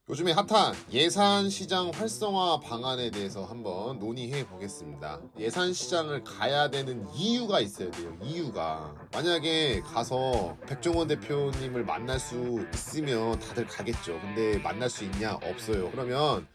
요즘에 핫한 예산 시장 활성화 방안에 대해서 한번 논의해 보겠습니다. 예산 시장을 가야 되는 이유가 있어야 돼요. 이유가. 만약에 가서 백종원 대표님을 만날 수 있으면 다들 가겠죠. 근데 만날 수 있냐? 없어요. 그러면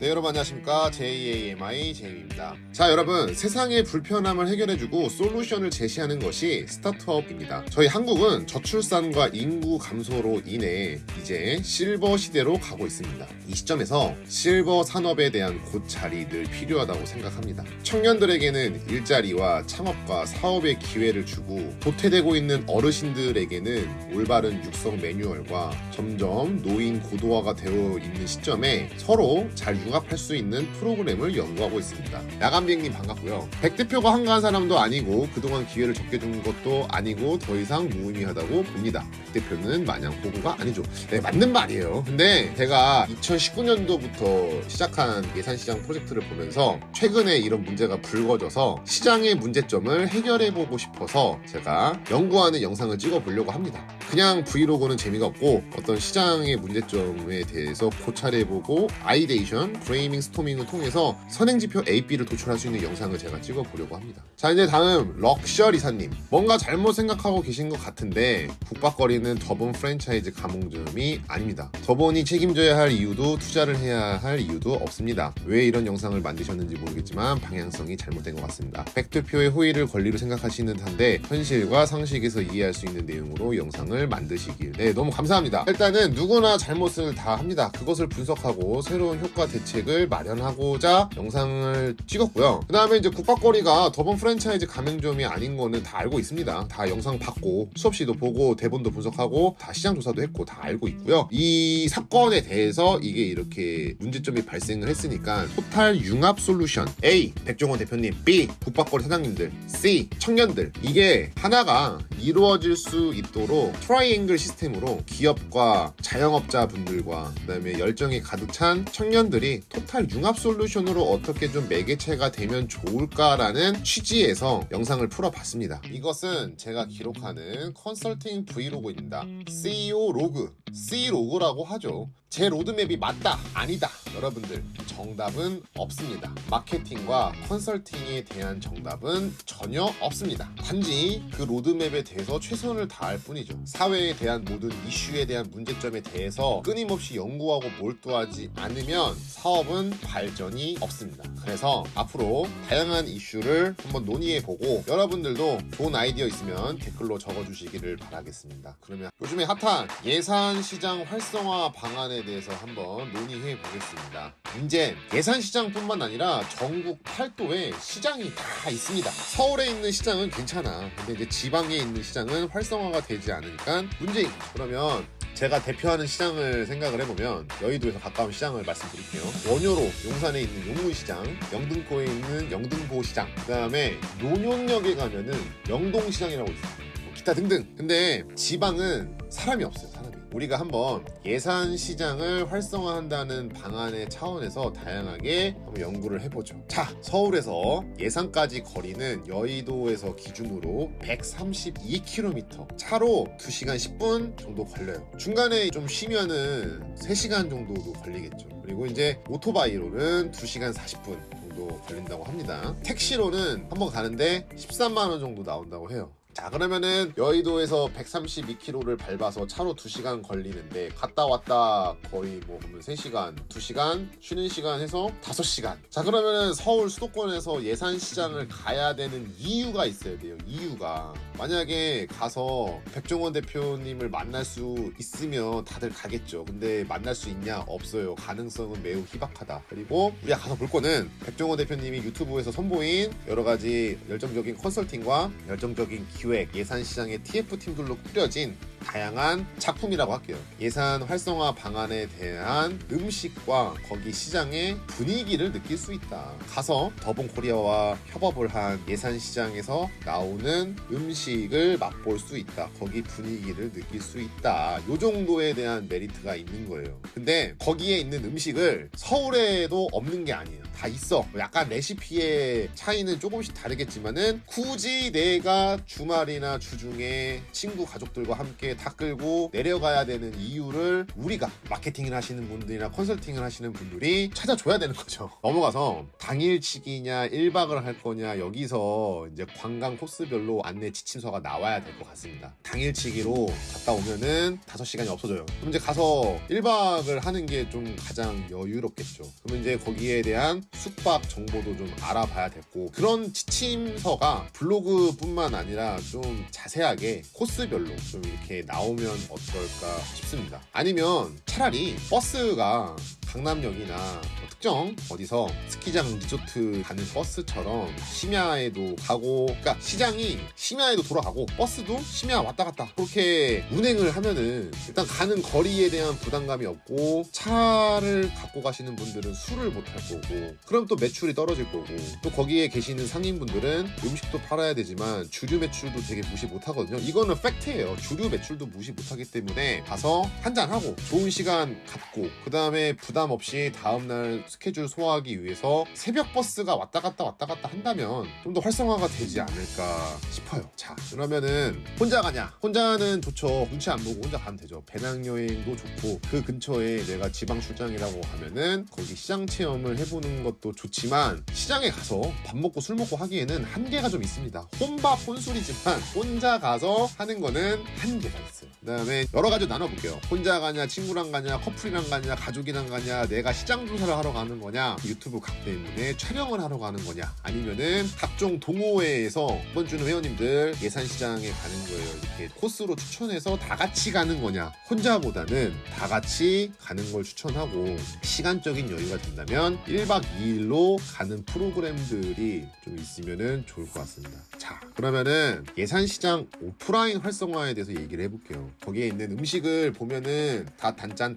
네, 여러분 안녕하십니까. JAMI 제임입니다. 자, 여러분, 세상의 불편함을 해결해주고 솔루션을 제시하는 것이 스타트업입니다. 저희 한국은 저출산과 인구 감소로 인해 이제 실버 시대로 가고 있습니다. 이 시점에서 실버 산업에 대한 곧자리 늘 필요하다고 생각합니다. 청년들에게는 일자리와 창업과 사업의 기회를 주고 도태되고 있는 어르신들에게는 올바른 육성 매뉴얼과 점점 노인 고도화가 되어 있는 시점에 서로 잘 융합할 수 있는 프로그램을 연구하고 있습니다. 야간비행님 반갑고요. 백 대표가 한가한 사람도 아니고 그동안 기회를 적게 준 것도 아니고 더 이상 무의미하다고 봅니다. 백 대표는 마냥 호구가 아니죠. 네, 맞는 말이에요. 근데 제가 2019년도부터 시작한 예산시장 프로젝트를 보면서 최근에 이런 문제가 불거져서 시장의 문제점을 해결해보고 싶어서 제가 연구하는 영상을 찍어보려고 합니다. 그냥 브이로그는 재미가 없고 어떤 시장의 문제점에 대해서 고찰해보고 아이데이션, 프레이밍, 스토밍을 통해서 선행지표 A,B를 도출할 수 있는 영상을 제가 찍어보려고 합니다. 자, 이제 다음 럭셔리사님. 뭔가 잘못 생각하고 계신 것 같은데 북박거리는 더본 프랜차이즈 가맹점이 아닙니다. 더본이 책임져야 할 이유도 투자를 해야 할 이유도 없습니다. 왜 이런 영상을 만드셨는지 모르겠지만 방향성이 잘못된 것 같습니다. 백 대표의 호의를 권리로 생각하시는 듯한데 현실과 상식에서 이해할 수 있는 내용으로 영상을 만드시길. 네, 너무 감사합니다. 일단은 누구나 잘못을 다 합니다. 그것을 분석하고 새로운 효과 대책을 마련하고자 영상을 찍었고요. 그 다음에 이제 국밥거리가 더본 프랜차이즈 가맹점이 아닌 거는 다 알고 있습니다. 다 영상 봤고 수업시도 보고 대본도 분석하고 다 시장 조사도 했고 다 알고 있고요. 이 사건에 대해서 이게 이렇게 문제점이 발생을 했으니까 토탈 융합 솔루션 A. 백종원 대표님, B. 국밥거리 사장님들, C. 청년들, 이게 하나가 이루어질 수 있도록 트라이앵글 시스템으로 기업과 자영업자분들과 그 다음에 열정이 가득 찬 청년들이 토탈 융합 솔루션으로 어떻게 좀 매개체가 되면 좋을까라는 취지에서 영상을 풀어봤습니다. 이것은 제가 기록하는 컨설팅 브이로그입니다. CEO 로그, C 로그라고 하죠. 제 로드맵이 맞다, 아니다. 여러분들, 정답은 없습니다. 마케팅과 컨설팅에 대한 정답은 전혀 없습니다. 단지 그 로드맵에 대해서 최선을 다할 뿐이죠. 사회에 대한 모든 이슈에 대한 문제점에 대해서 끊임없이 연구하고 몰두하지 않으면 사업은 발전이 없습니다. 그래서 앞으로 다양한 이슈를 한번 논의해보고 여러분들도 좋은 아이디어 있으면 댓글로 적어주시기를 바라겠습니다. 그러면 요즘에 핫한 예산 시장 활성화 방안에 대해서 한번 논의해 보겠습니다. 이제 예산 시장뿐만 아니라 전국 팔도에 시장이 다 있습니다. 서울에 있는 시장은 괜찮아. 근데 이제 지방에 있는 시장은 활성화가 되지 않으니까 문제인 거죠. 그러면 제가 대표하는 시장을 생각을 해보면 여의도에서 가까운 시장을 말씀드릴게요. 원효로 용산에 있는 용문시장, 영등포에 있는 영등포시장, 그 다음에 논현역에 가면은 영동시장이라고 있어요. 기타 등등. 근데 지방은 사람이 없어요. 우리가 한번 예산 시장을 활성화한다는 방안의 차원에서 다양하게 한번 연구를 해보죠. 자, 서울에서 예산까지 거리는 여의도에서 기준으로 132km, 차로 2시간 10분 정도 걸려요. 중간에 좀 쉬면은 3시간 정도도 걸리겠죠. 그리고 이제 오토바이로는 2시간 40분 정도 걸린다고 합니다. 택시로는 한번 가는데 13만 원 정도 나온다고 해요. 자, 그러면은 여의도에서 132km를 밟아서 차로 2시간 걸리는데 갔다 왔다 거의 뭐 보면 3시간, 2시간, 쉬는 시간 해서 5시간. 자, 그러면은 서울 수도권에서 예산 시장을 가야 되는 이유가 있어야 돼요. 이유가. 만약에 가서 백종원 대표님을 만날 수 있으면 다들 가겠죠. 근데 만날 수 있냐? 없어요. 가능성은 매우 희박하다. 그리고 우리가 가서 볼 거는 백종원 대표님이 유튜브에서 선보인 여러 가지 열정적인 컨설팅과 열정적인 기획, 예산 시장의 TF팀들로 꾸려진 다양한 작품이라고 할게요. 예산 활성화 방안에 대한 음식과 거기 시장의 분위기를 느낄 수 있다. 가서 더본코리아와 협업을 한 예산 시장에서 나오는 음식을 맛볼 수 있다. 거기 분위기를 느낄 수 있다. 요 정도에 대한 메리트가 있는 거예요. 근데 거기에 있는 음식을 서울에도 없는 게 아니에요. 다 있어. 약간 레시피의 차이는 조금씩 다르겠지만은 굳이 내가 주말 주말이나 주중에 친구 가족들과 함께 다 끌고 내려가야 되는 이유를 우리가 마케팅을 하시는 분들이나 컨설팅을 하시는 분들이 찾아줘야 되는 거죠. 넘어가서 당일치기냐 1박을 할 거냐, 여기서 이제 관광 코스별로 안내 지침서가 나와야 될 것 같습니다. 당일치기로 갔다 오면은 5시간이 없어져요. 그럼 이제 가서 1박을 하는 게 좀 가장 여유롭겠죠. 그러면 이제 거기에 대한 숙박 정보도 좀 알아봐야 됐고, 그런 지침서가 블로그뿐만 아니라 좀 자세하게 코스별로 좀 이렇게 나오면 어떨까 싶습니다. 아니면 차라리 버스가 강남역이나 특정 어디서 스키장 리조트 가는 버스처럼 심야에도 가고, 그러니까 시장이 심야에도 돌아가고 버스도 심야 왔다 갔다 그렇게 운행을 하면은 일단 가는 거리에 대한 부담감이 없고, 차를 갖고 가시는 분들은 술을 못 할 거고, 그럼 또 매출이 떨어질 거고, 또 거기에 계시는 상인분들은 음식도 팔아야 되지만 주류 매출도 되게 무시 못 하거든요. 이거는 팩트예요. 주류 매출도 무시 못 하기 때문에 가서 한잔하고 좋은 시간 갖고, 그 다음에 부담 없이 다음날 스케줄 소화하기 위해서 새벽 버스가 왔다 갔다 한다면 좀 더 활성화가 되지 않을까 싶어요. 자, 그러면은 혼자 가냐? 혼자는 좋죠. 눈치 안 보고 혼자 가면 되죠. 배낭여행도 좋고, 그 근처에 내가 지방 출장이라고 하면은 거기 시장 체험을 해보는 것도 좋지만, 시장에 가서 밥 먹고 술 먹고 하기에는 한계가 좀 있습니다. 혼밥 혼술이지만 혼자 가서 하는 거는 한계가 있어요. 그 다음에 여러 가지 나눠볼게요. 혼자 가냐, 친구랑 가냐, 커플이랑 가냐, 가족이랑 가냐, 내가 시장 조사를 하러 가는 거냐, 유튜브 각 때문에 촬영을 하러 가는 거냐, 아니면은 각종 동호회에서 이번 주는 회원님들 예산시장에 가는 거예요. 이렇게 코스로 추천해서 다 같이 가는 거냐, 혼자보다는 다 같이 가는 걸 추천하고, 시간적인 여유가 된다면 1박 2일로 가는 프로그램들이 좀 있으면은 좋을 것 같습니다. 자, 그러면은 예산시장 오프라인 활성화에 대해서 얘기를 해볼게요. 거기에 있는 음식을 보면은 다 단짠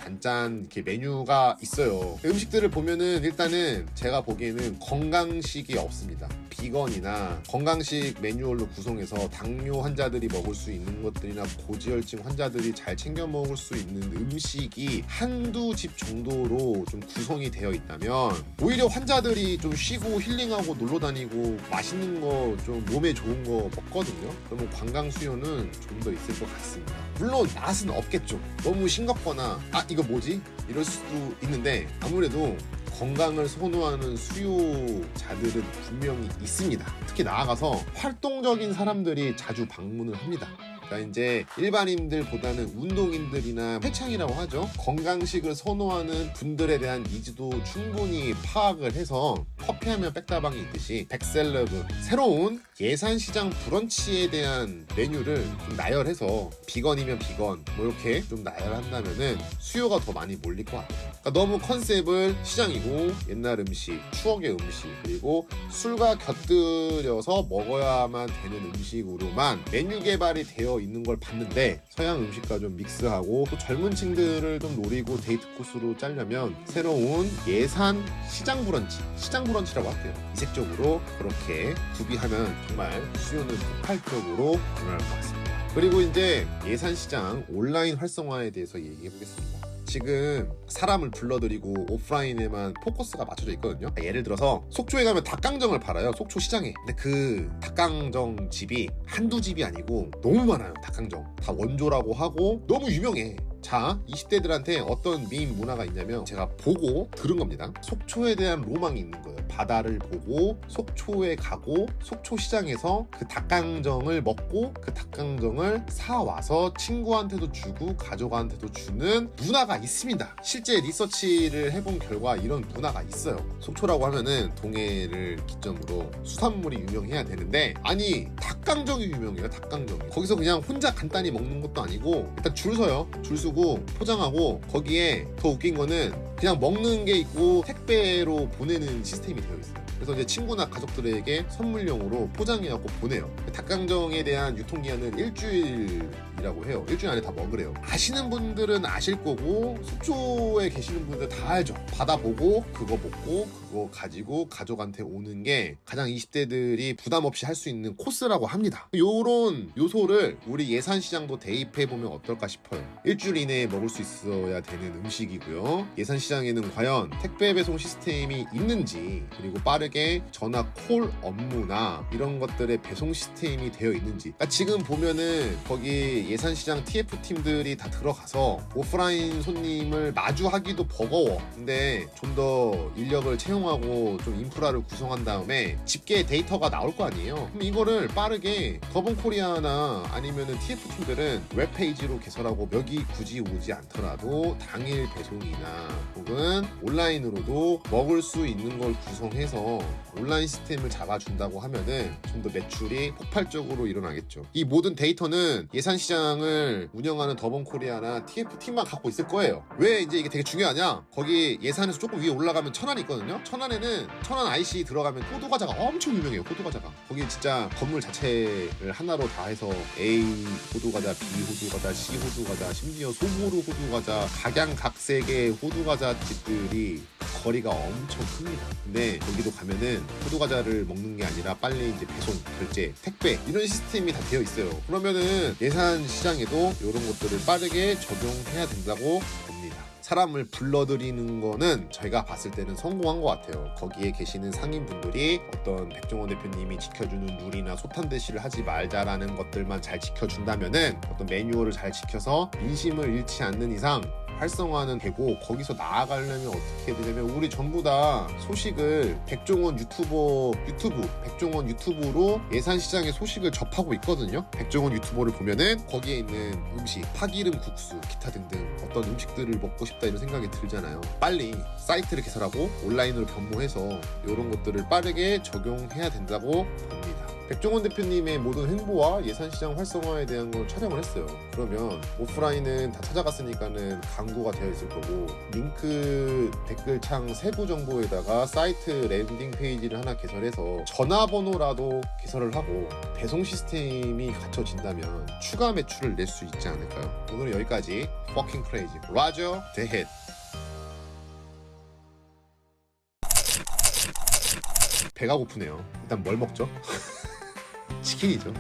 이렇게 메뉴가 있어요. 음식들을 보면은 일단은 제가 보기에는 건강식이 없습니다. 비건이나 건강식 매뉴얼로 구성해서 당뇨 환자들이 먹을 수 있는 것들이나 고지혈증 환자들이 잘 챙겨 먹을 수 있는 음식이 한두 집 정도로 좀 구성이 되어 있다면, 오히려 환자들이 좀 쉬고 힐링하고 놀러 다니고 맛있는 거 좀 몸에 좋은 거 먹거든요. 그러면 관광 수요는 좀 더 있을 것 같습니다. 물론 맛은 없겠죠. 너무 싱겁거나 이거 뭐지? 이럴 수도 있는데, 아무래도 건강을 선호하는 수요자들은 분명히 있습니다. 특히 나아가서 활동적인 사람들이 자주 방문을 합니다. 그러니까 이제 일반인들보다는 운동인들이나 회창이라고 하죠. 건강식을 선호하는 분들에 대한 니즈도 충분히 파악을 해서 커피하면 백다방이 있듯이 백셀러그, 새로운 예산시장 브런치에 대한 메뉴를 좀 나열해서 비건이면 비건 뭐 이렇게 좀 나열한다면은 수요가 더 많이 몰릴 것 같아요. 그러니까 너무 컨셉을 시장이고 옛날 음식, 추억의 음식, 그리고 술과 곁들여서 먹어야만 되는 음식으로만 메뉴 개발이 되어 있는 걸 봤는데, 서양 음식과 좀 믹스하고 또 젊은 층들을 좀 노리고 데이트 코스로 짜려면 새로운 예산 시장 브런치라고 할게요. 이색적으로 그렇게 구비하면 정말 수요는 폭발적으로 늘어날 것 같습니다. 그리고 이제 예산시장 온라인 활성화에 대해서 얘기해 보겠습니다. 지금 사람을 불러들이고 오프라인에만 포커스가 맞춰져 있거든요. 예를 들어서 속초에 가면 닭강정을 팔아요. 속초 시장에. 근데 그 닭강정 집이 한두 집이 아니고 너무 많아요. 닭강정 다 원조라고 하고 너무 유명해. 자, 20대들한테 어떤 밈 문화가 있냐면, 제가 보고 들은 겁니다. 속초에 대한 로망이 있는 거예요. 바다를 보고 속초에 가고 속초 시장에서 그 닭강정을 먹고 그 닭강정을 사와서 친구한테도 주고 가족한테도 주는 문화가 있습니다. 실제 리서치를 해본 결과 이런 문화가 있어요. 속초라고 하면은 동해를 기점으로 수산물이 유명해야 되는데, 아니 닭강정이 유명해요. 닭강정이. 거기서 그냥 혼자 간단히 먹는 것도 아니고 일단 줄 서요. 줄 서고 포장하고, 거기에 더 웃긴 거는 그냥 먹는 게 있고 택배로 보내는 시스템이 되어 있어요. 그래서 이제 친구나 가족들에게 선물용으로 포장해갖고 보내요. 닭강정에 대한 유통기한은 일주일이라고 해요. 일주일 안에 다 먹으래요. 아시는 분들은 아실 거고, 속초에 계시는 분들 다 알죠. 받아보고 그거 먹고 그거 가지고 가족한테 오는 게 가장 20대들이 부담 없이 할 수 있는 코스라고 합니다. 요런 요소를 우리 예산시장도 대입해보면 어떨까 싶어요. 일주일 이내에 먹을 수 있어야 되는 음식이고요. 예산시장에는 과연 택배 배송 시스템이 있는지, 그리고 빠르게 빠르게 전화 콜 업무나 이런 것들의 배송 시스템이 되어 있는지. 그러니까 지금 보면은 거기 예산시장 TF팀들이 다 들어가서 오프라인 손님을 마주하기도 버거워. 근데 좀 더 인력을 채용하고 좀 인프라를 구성한 다음에 집계 데이터가 나올 거 아니에요. 그럼 이거를 빠르게 더본코리아나 아니면은 TF팀들은 웹페이지로 개설하고 여기 굳이 오지 않더라도 당일 배송이나 혹은 온라인으로도 먹을 수 있는 걸 구성해서 온라인 시스템을 잡아준다고 하면은 좀 더 매출이 폭발적으로 일어나겠죠. 이 모든 데이터는 예산시장을 운영하는 더본코리아나 TF팀만 갖고 있을 거예요. 왜 이제 이게 되게 중요하냐? 거기 예산에서 조금 위에 올라가면 천안이 있거든요. 천안에는 천안 IC 들어가면 호두과자가 엄청 유명해요. 호두과자가. 거기 진짜 건물 자체를 하나로 다 해서 A 호두과자, B 호두과자, C 호두과자, 심지어 소보루 호두과자, 각양각색의 호두과자 집들이 거리가 엄청 큽니다. 근데 여기도 가면은 호두과자를 먹는 게 아니라 빨리 이제 배송, 결제, 택배 이런 시스템이 다 되어 있어요. 그러면은 예산 시장에도 이런 것들을 빠르게 적용해야 된다고 봅니다. 사람을 불러들이는 거는 저희가 봤을 때는 성공한 것 같아요. 거기에 계시는 상인분들이 어떤 백종원 대표님이 지켜주는 룰이나 소탄대시를 하지 말자라는 것들만 잘 지켜준다면은 어떤 매뉴얼을 잘 지켜서 민심을 잃지 않는 이상 활성화는 되고, 거기서 나아가려면 어떻게 해야 되냐면 우리 전부 다 소식을 백종원 백종원 유튜브로 예산시장의 소식을 접하고 있거든요. 백종원 유튜버를 보면은 거기에 있는 음식, 파기름 국수, 기타 등등 어떤 음식들을 먹고 싶다 이런 생각이 들잖아요. 빨리 사이트를 개설하고 온라인으로 변모해서 이런 것들을 빠르게 적용해야 된다고 봅니다. 백종원 대표님의 모든 행보와 예산시장 활성화에 대한 걸 촬영을 했어요. 그러면 오프라인은 다 찾아갔으니까는 광고가 되어 있을 거고, 링크 댓글창 세부 정보에다가 사이트 랜딩 페이지를 하나 개설해서 전화번호라도 개설을 하고 배송 시스템이 갖춰진다면 추가 매출을 낼 수 있지 않을까요? 오늘은 여기까지. Fucking crazy. Roger the hit. 배가 고프네요. 일단 뭘 먹죠? 치킨이죠.